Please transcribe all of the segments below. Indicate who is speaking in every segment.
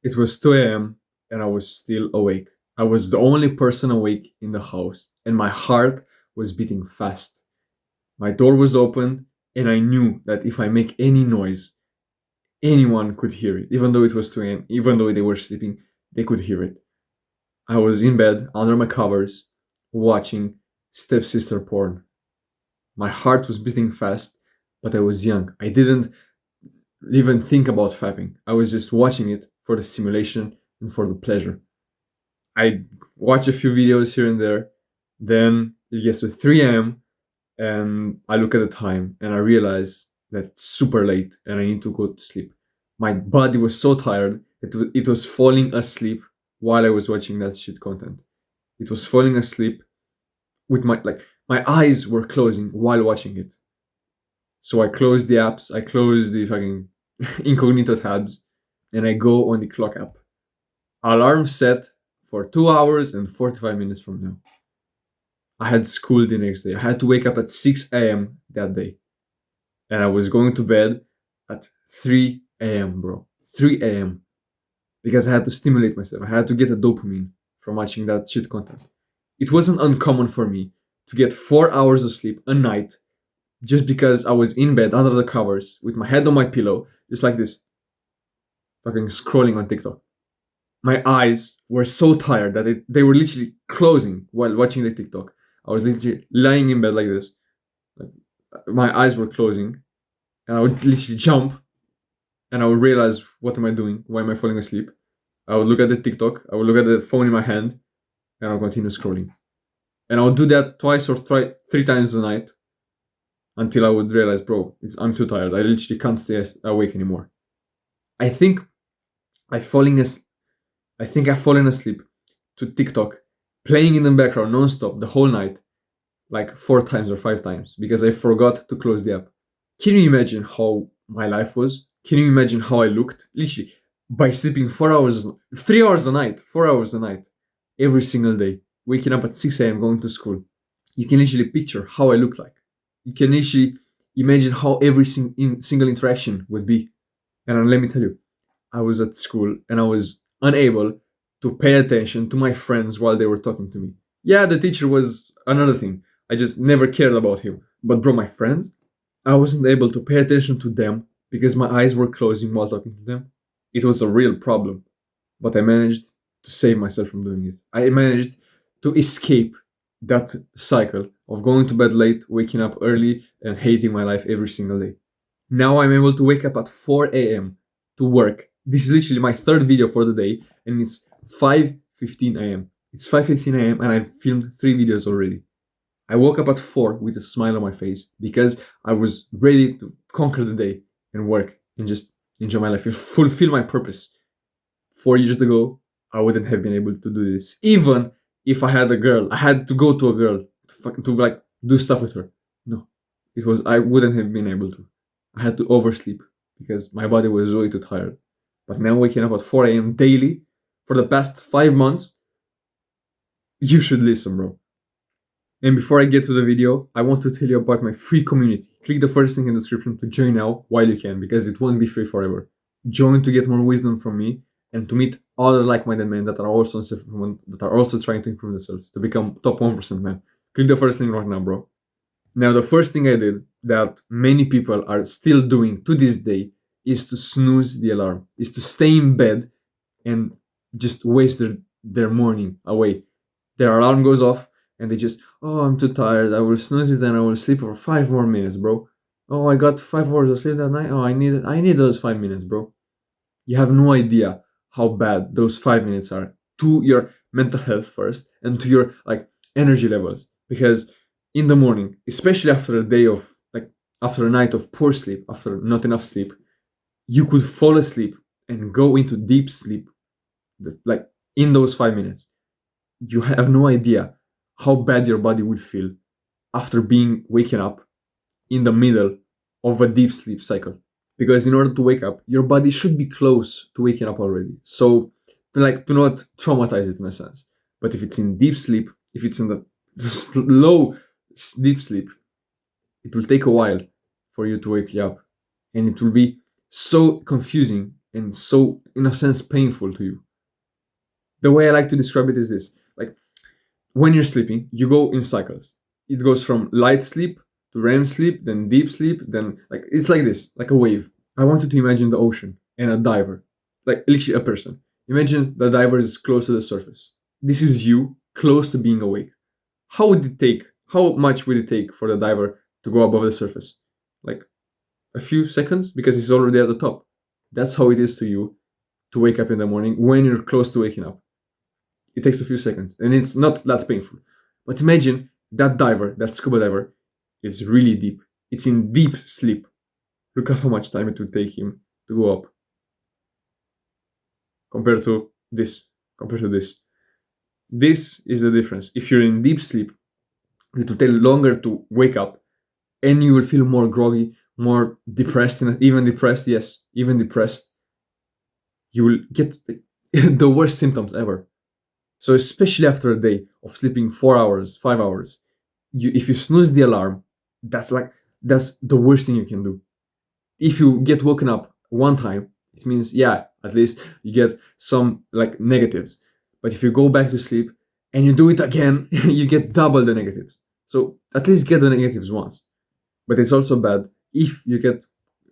Speaker 1: It was 2 a.m. and I was still awake. I was the only person awake in the house, and my heart was beating fast. My door was open, and I knew that if I make any noise, anyone could hear it. Even though it was 2 a.m., even though they were sleeping, they could hear it. I was in bed under my covers watching stepsister porn. My heart was beating fast, but I was young. I didn't even think about fapping. I was just watching it for the simulation and for the pleasure. I watch a few videos here and there. Then it gets to 3 a.m. and I look at the time and I realize that it's super late and I need to go to sleep. My body was so tired, it was falling asleep while I was watching that shit content. It was falling asleep with my eyes were closing while watching it. So I closed the apps, I closed the fucking incognito tabs, and I go on the clock app. Alarm set for 2 hours and 45 minutes from now. I had school the next day. I had to wake up at 6 a.m. that day. And I was going to bed at 3 a.m., bro. 3 a.m. Because I had to stimulate myself. I had to get a dopamine from watching that shit content. It wasn't uncommon for me to get 4 hours of sleep a night just because I was in bed under the covers with my head on my pillow, just like this, fucking scrolling on TikTok. My eyes were so tired that they were literally closing while watching the TikTok. I was literally lying in bed like this. Like, my eyes were closing, and I would literally jump, and I would realize, what am I doing? Why am I falling asleep? I would look at the TikTok, I would look at the phone in my hand, and I would continue scrolling. And I would do that twice or three times a night until I would realize, bro, I'm too tired. I literally can't stay awake anymore. I think I've fallen as I think I've fallen asleep to TikTok playing in the background non-stop the whole night, like 4 times or 5 times, because I forgot to close the app. Can you imagine how my life was? Can you imagine how I looked? Literally, by sleeping 4 hours, 3 hours a night, 4 hours a night, every single day, waking up at 6 a.m., going to school. You can literally picture how I look like. You can literally imagine how every single interaction would be. And let me tell you, I was at school and I was unable to pay attention to my friends while they were talking to me. Yeah, the teacher was another thing. I just never cared about him. But bro, my friends, I wasn't able to pay attention to them because my eyes were closing while talking to them. It was a real problem. But I managed to save myself from doing it. I managed to escape that cycle of going to bed late, waking up early, and hating my life every single day. Now I'm able to wake up at 4 a.m. to work. This is literally my third video for the day, and it's 5:15 a.m. It's 5:15 a.m. and I've filmed 3 videos already. I woke up at 4 with a smile on my face because I was ready to conquer the day and work and just enjoy my life and fulfill my purpose. 4 years ago, I wouldn't have been able to do this. Even if I had a girl, I had to go to a girl to like do stuff with her. No, I wouldn't have been able to. I had to oversleep because my body was way too tired. But now waking up at 4 a.m. daily for the past 5 months, you should listen, bro. And before I get to the video, I want to tell you about my free community. Click the first link in the description to join now while you can, because it won't be free forever. Join to get more wisdom from me and to meet other like-minded men that are also trying to improve themselves to become top 1% men. Click the first link right now, bro. Now, the first thing I did that many people are still doing to this day is to snooze the alarm, is to stay in bed and just waste their morning away. Their alarm goes off and they just, oh, I'm too tired. I will snooze it and I will sleep for 5 more minutes, bro. Oh, I got 5 hours of sleep that night. Oh, I need those 5 minutes, bro. You have no idea how bad those 5 minutes are to your mental health first and to your like energy levels. Because in the morning, especially after a day of like after a night of poor sleep, after not enough sleep, you could fall asleep and go into deep sleep like in those 5 minutes. You have no idea how bad your body will feel after being waken up in the middle of a deep sleep cycle. Because in order to wake up, your body should be close to waking up already. So to not traumatize it in a sense. But if it's in deep sleep, if it's in the low deep sleep, it will take a while for you to wake you up. And it will be so confusing and so, in a sense, painful to you. The way I like to describe it is this: like when you're sleeping, you go in cycles. It goes from light sleep to REM sleep, then deep sleep, then like it's like this, like a wave. I want you to imagine the ocean and a diver, like literally a person. Imagine the diver is close to the surface. This is you close to being awake. How would it take? How much would it take for the diver to go above the surface? Like a few seconds because he's already at the top. That's how it is to you to wake up in the morning when you're close to waking up. It takes a few seconds and it's not that painful. But imagine that diver, that scuba diver, is really deep. It's in deep sleep. Look at how much time it would take him to go up compared to this. Compared to this. This is the difference. If you're in deep sleep, it will take longer to wake up and you will feel more groggy, more depressed, even depressed, yes, even depressed. You will get the worst symptoms ever. So especially after a day of sleeping 4 hours, 5 hours, if you snooze the alarm, that's the worst thing you can do. If you get woken up one time, it means yeah, at least you get some like negatives. But if you go back to sleep and you do it again, you get double the negatives. So at least get the negatives once. But it's also bad if you get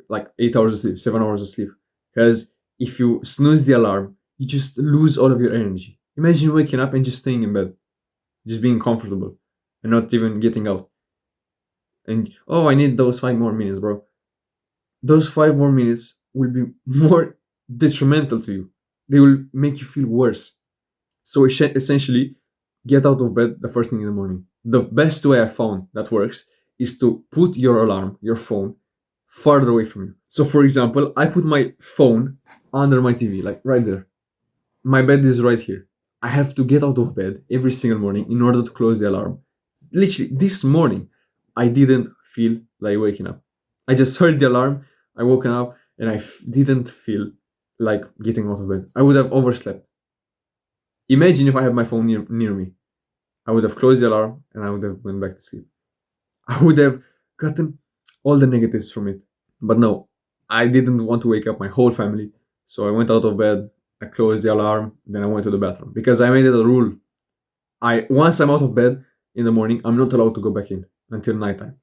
Speaker 1: like 8 hours of sleep, 7 hours of sleep, because if you snooze the alarm, you just lose all of your energy. Imagine waking up and just staying in bed, just being comfortable and not even getting out. And oh, I need those 5 more minutes, bro. Those 5 more minutes will be more detrimental to you. They will make you feel worse. So essentially, get out of bed the first thing in the morning. The best way I found that works is to put your alarm, your phone, farther away from you. So, for example, I put my phone under my TV, like right there. My bed is right here. I have to get out of bed every single morning in order to close the alarm. Literally, this morning, I didn't feel like waking up. I just heard the alarm, I woken up, and I didn't feel like getting out of bed. I would have overslept. Imagine if I had my phone near me. I would have closed the alarm and I would have went back to sleep. I would have gotten all the negatives from it. But no, I didn't want to wake up my whole family. So I went out of bed, I closed the alarm, then I went to the bathroom. Because I made it a rule. Once I'm out of bed in the morning, I'm not allowed to go back in until nighttime.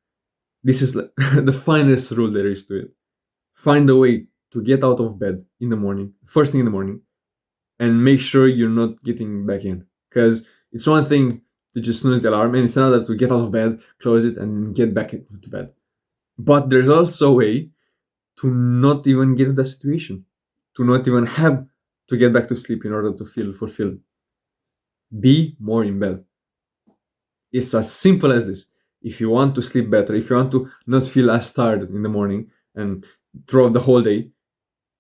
Speaker 1: This is the finest rule there is to it. Find a way to get out of bed in the morning, first thing in the morning, and make sure you're not getting back in. Because it's one thing to just snooze the alarm, and it's another to get out of bed, close it, and get back into bed. But there's also a way to not even get to that situation, to not even have to get back to sleep in order to feel fulfilled. Be more in bed. It's as simple as this. If you want to sleep better, if you want to not feel as tired in the morning and throughout the whole day,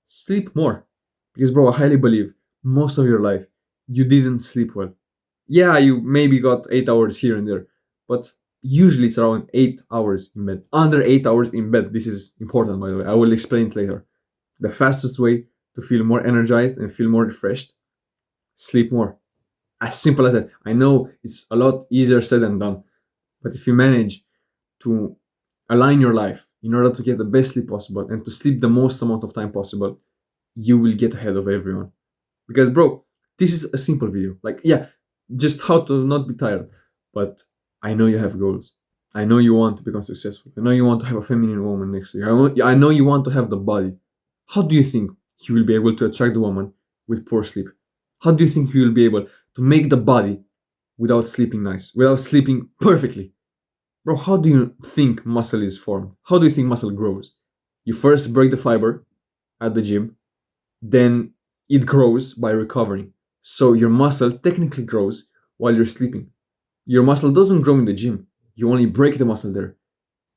Speaker 1: sleep more. Because, bro, I highly believe most of your life you didn't sleep well. Yeah, you maybe got 8 hours here and there, but usually it's around 8 hours in bed. Under 8 hours in bed. This is important, by the way. I will explain it later. The fastest way to feel more energized and feel more refreshed, sleep more. As simple as that. I know it's a lot easier said than done, but if you manage to align your life in order to get the best sleep possible and to sleep the most amount of time possible, you will get ahead of everyone. Because, bro, this is a simple video. Like, yeah, just how to not be tired. But I know you have goals. I know you want to become successful. I know you want to have a feminine woman next to you. I know you want to have the body. How do you think you will be able to attract the woman with poor sleep? How do you think you will be able to make the body without sleeping nice, without sleeping perfectly? Bro, how do you think muscle is formed? How do you think muscle grows? You first break the fiber at the gym, then it grows by recovering. So your muscle technically grows while you're sleeping. Your muscle doesn't grow in the gym. You only break the muscle there.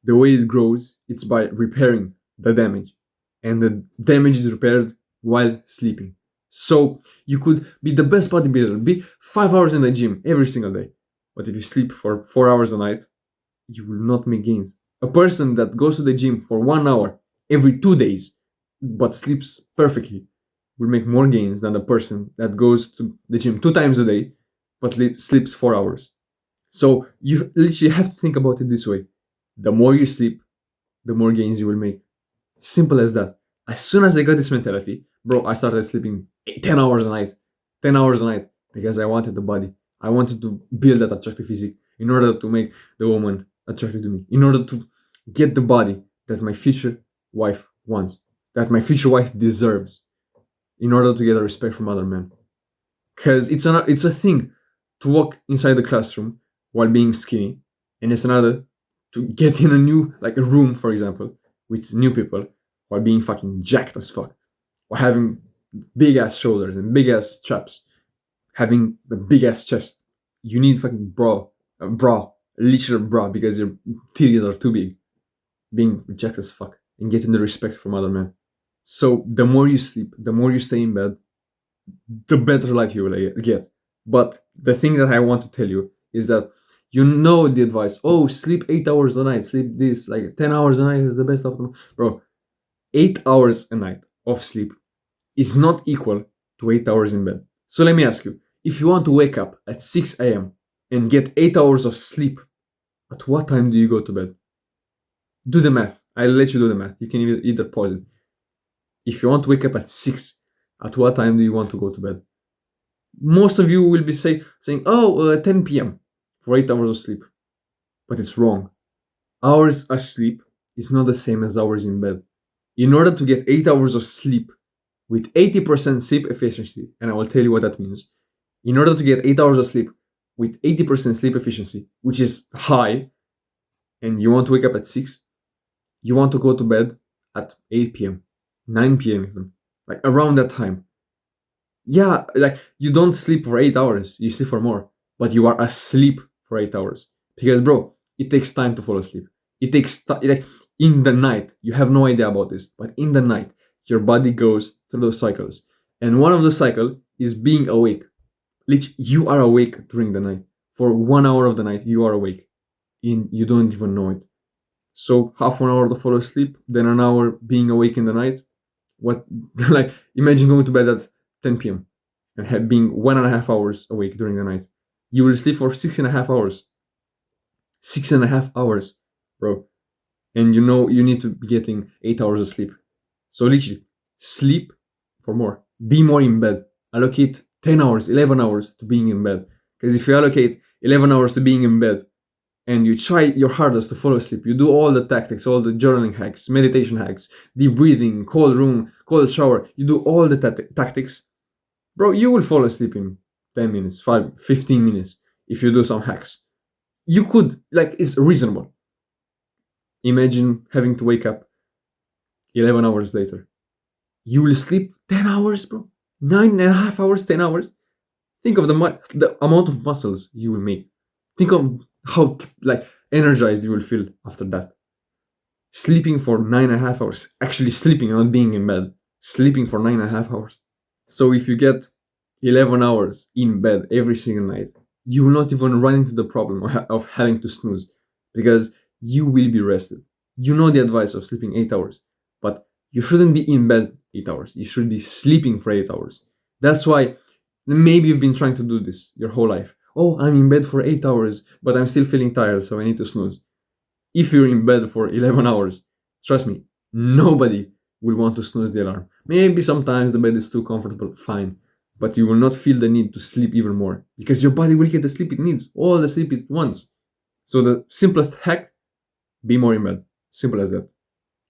Speaker 1: The way it grows, it's by repairing the damage. And the damage is repaired while sleeping. So you could be the best bodybuilder, be 5 hours in the gym every single day. But if you sleep for 4 hours a night, you will not make gains. A person that goes to the gym for 1 hour every 2 days, but sleeps perfectly, will make more gains than the person that goes to the gym 2 times a day, but sleeps 4 hours. So you literally have to think about it this way. The more you sleep, the more gains you will make. Simple as that. As soon as I got this mentality, Bro, I started sleeping 10 hours a night. 10 hours a night because I wanted the body. I wanted to build that attractive physique in order to make the woman attracted to me, in order to get the body that my future wife wants, that my future wife deserves, in order to get a respect from other men. Because it's a thing to walk inside the classroom while being skinny, and it's another to get in a new, like a room, for example, with new people while being fucking jacked as fuck, or having big ass shoulders and big ass chaps, having the big ass chest. You need fucking bra, literal bra, because your titties are too big, being jacked as fuck, and getting the respect from other men. So the more you sleep, the more you stay in bed, the better life you will get. But the thing that I want to tell you is that you know the advice. Oh, sleep 8 hours a night. Sleep this, like 10 hours a night is the best optimum. Bro, 8 hours a night of sleep is not equal to 8 hours in bed. So let me ask you, if you want to wake up at 6 a.m. and get 8 hours of sleep, at what time do you go to bed? Do the math. I'll let you do the math. You can either pause it. If you want to wake up at 6, at what time do you want to go to bed? Most of you will be saying, 10 p.m. for 8 hours of sleep. But it's wrong. Hours asleep is not the same as hours in bed. In order to get 8 hours of sleep with 80% sleep efficiency, and I will tell you what that means. In order to get 8 hours of sleep with 80% sleep efficiency, which is high, and you want to wake up at 6, you want to go to bed at 8 p.m., 9 p.m. even, like around that time. Yeah, like you don't sleep for 8 hours, you sleep for more, but you are asleep for 8 hours. Because, bro, it takes time to fall asleep. It takes like in the night, you have no idea about this, but in the night, your body goes through those cycles. And one of the cycle is being awake. You are awake during the night. For 1 hour of the night, you are awake. You don't even know it. So half an hour to fall asleep, then an hour being awake in the night. What, like, imagine going to bed at 10 p.m. and being 1.5 hours awake during the night. You will sleep for 6.5 hours. 6.5 hours, bro. And you know you need to be getting 8 hours of sleep. So literally, sleep for more. Be more in bed. Allocate 10 hours, 11 hours to being in bed. Because if you allocate 11 hours to being in bed and you try your hardest to fall asleep, you do all the tactics, all the journaling hacks, meditation hacks, deep breathing, cold room, cold shower, you do all the tactics, bro, you will fall asleep in 10 minutes, 15 minutes if you do some hacks. You could, like, it's reasonable. Imagine having to wake up 11 hours later. You will sleep 10 hours, bro. 9.5 hours, 10 hours. Think of the amount of muscles you will make. Think of how like energized you will feel after that. Sleeping for 9.5 hours. Actually sleeping, not being in bed. Sleeping for 9.5 hours. So if you get 11 hours in bed every single night, you will not even run into the problem of having to snooze, because you will be rested. You know the advice of sleeping 8 hours, but you shouldn't be in bed 8 hours. You should be sleeping for 8 hours. That's why maybe you've been trying to do this your whole life. Oh, I'm in bed for 8 hours, but I'm still feeling tired, so I need to snooze. If you're in bed for 11 hours, trust me, nobody will want to snooze the alarm. Maybe sometimes the bed is too comfortable, fine, but you will not feel the need to sleep even more, because your body will get the sleep it needs, all the sleep it wants. So the simplest hack, be more in bed. Simple as that.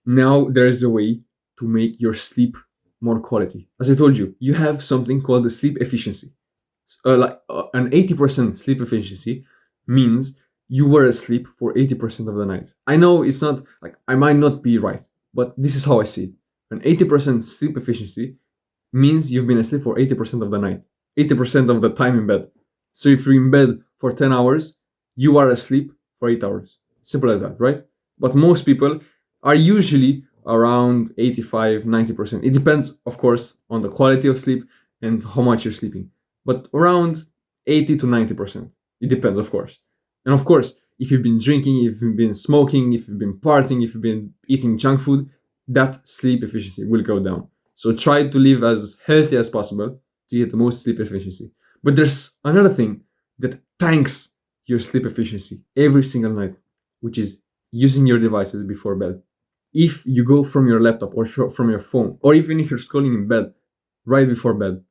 Speaker 1: Now there is a way to make your sleep more quality. As I told you, you have something called the sleep efficiency. An 80% sleep efficiency means you were asleep for 80% of the night. I know it's not, like, I might not be right, but this is how I see it. An 80% sleep efficiency means you've been asleep for 80% of the night, 80% of the time in bed. So if you're in bed for 10 hours, you are asleep for 8 hours. Simple as that, right? But most people are usually around 85, 90%. It depends, of course, on the quality of sleep and how much you're sleeping, but around 80 to 90%. It depends, of course. And of course, if you've been drinking, if you've been smoking, if you've been partying, if you've been eating junk food, that sleep efficiency will go down. So try to live as healthy as possible to get the most sleep efficiency. But there's another thing that tanks your sleep efficiency every single night, which is using your devices before bed. If you go from your laptop or from your phone, or even if you're scrolling in bed right before bed,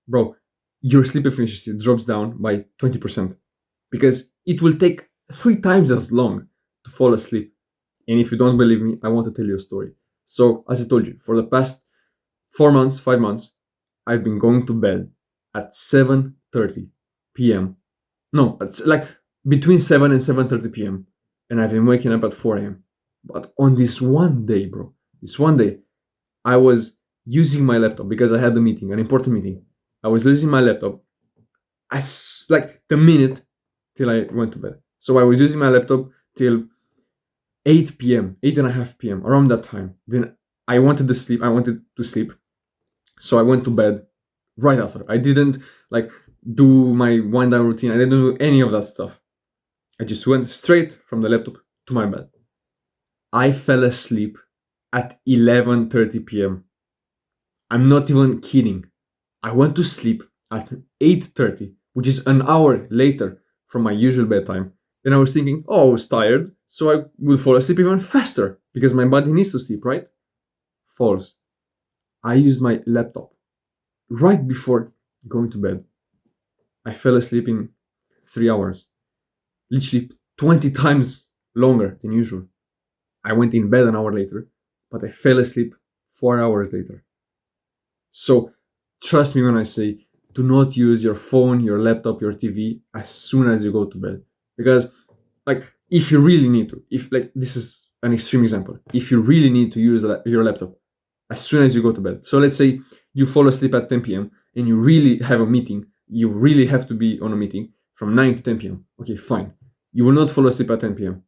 Speaker 1: bro, your sleep efficiency drops down by 20% because it will take 3 times as long to fall asleep. And if you don't believe me, I want to tell you a story. So, as I told you, for the past 4 months, 5 months, I've been going to bed at 7:30 p.m. No, it's like between 7 and 7:30 p.m. And I've been waking up at 4 a.m. But on this one day, bro, this one day, I was using my laptop because I had a meeting, an important meeting. I was using my laptop as like the minute till I went to bed. So I was using my laptop till 8 p.m., 8:30 p.m., around that time. Then I wanted to sleep. I wanted to sleep. So I went to bed right after. I didn't like do my wind down routine. I didn't do any of that stuff. I just went straight from the laptop to my bed. I fell asleep at 11:30 p.m. I'm not even kidding. I went to sleep at 8:30, which is an hour later from my usual bedtime. Then I was thinking, oh, I was tired, so I will fall asleep even faster because my body needs to sleep, right? False. I used my laptop right before going to bed. I fell asleep in 3 hours, literally 20 times longer than usual. I went in bed an hour later, but I fell asleep 4 hours later. So trust me when I say do not use your phone, your laptop, your TV as soon as you go to bed. Because like if you really need to, if like this is an extreme example, if you really need to use your laptop as soon as you go to bed. So let's say you fall asleep at 10 p.m. and you really have a meeting, you really have to be on a meeting from 9 to 10 p.m. Okay, fine. You will not fall asleep at 10 p.m.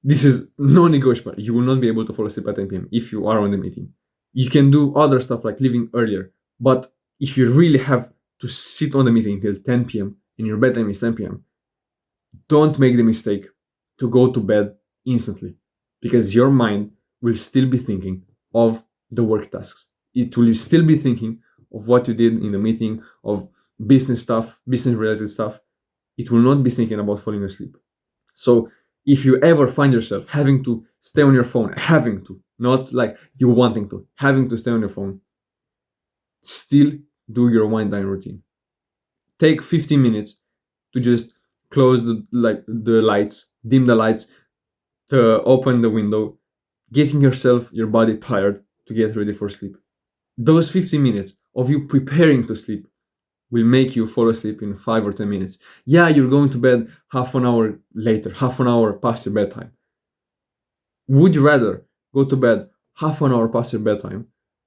Speaker 1: This is non-negotiable. You will not be able to fall asleep at 10 p.m. if you are on the meeting. You can do other stuff like leaving earlier, but if you really have to sit on the meeting till 10 p.m. and your bedtime is 10 p.m., don't make the mistake to go to bed instantly because your mind will still be thinking of the work tasks. It will still be thinking of what you did in the meeting, of business stuff, business related stuff. It will not be thinking about falling asleep. So if you ever find yourself having to stay on your phone, having to, not like you wanting to, having to stay on your phone, still do your wind down routine. Take 15 minutes to just close the lights, dim the lights, to open the window, getting your body tired to get ready for sleep. Those 15 minutes of you preparing to sleep will make you fall asleep in 5 or 10 minutes. Yeah, you're going to bed half an hour later, half an hour past your bedtime. Would you rather go to bed half an hour past your bedtime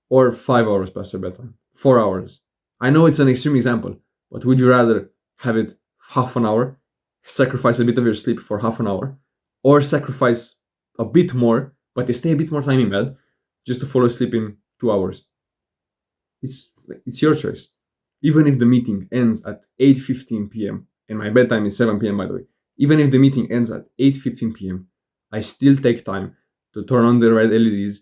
Speaker 1: or 5 hours past your bedtime? 4 hours. I know it's an extreme example, but would you rather have it half an hour, sacrifice a bit of your sleep for half an hour, or sacrifice a bit more, but you stay a bit more time in bed just to fall asleep in 2 hours? It's your choice. Even if the meeting ends at 8:15 p.m. and my bedtime is 7 p.m. by the way, even if the meeting ends at 8:15 p.m., I still take time to turn on the red LEDs,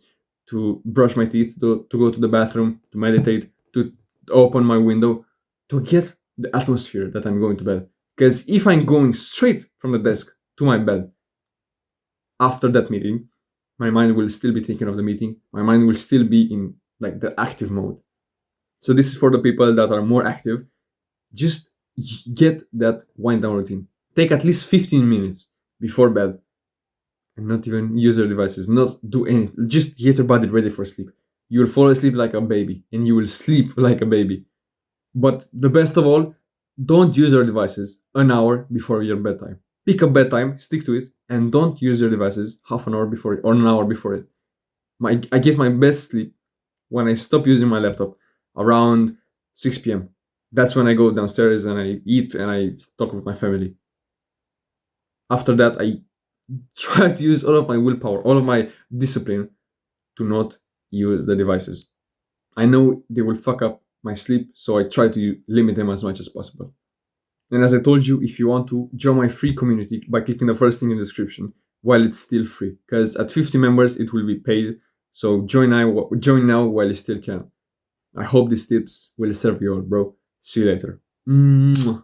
Speaker 1: to brush my teeth, to go to the bathroom, to meditate, to open my window, to get the atmosphere that I'm going to bed. Because if I'm going straight from the desk to my bed after that meeting, my mind will still be thinking of the meeting. My mind will still be in like the active mode. So this is for the people that are more active. Just get that wind down routine. Take at least 15 minutes before bed and not even use your devices, not do anything. Just get your body ready for sleep. You will fall asleep like a baby and you will sleep like a baby. But the best of all, don't use your devices an hour before your bedtime. Pick a bedtime, stick to it, and don't use your devices half an hour before it or an hour before it. I get my best sleep when I stop using my laptop around 6 p.m. That's when I go downstairs and I eat and I talk with my family. After that, I try to use all of my willpower, all of my discipline to not use the devices. I know they will fuck up my sleep, so I try to limit them as much as possible. And as I told you, if you want to join my free community by clicking the first thing in the description while it's still free, because at 50 members it will be paid. So join now while you still can. I hope these tips will serve you all, bro. See you later. Mwah.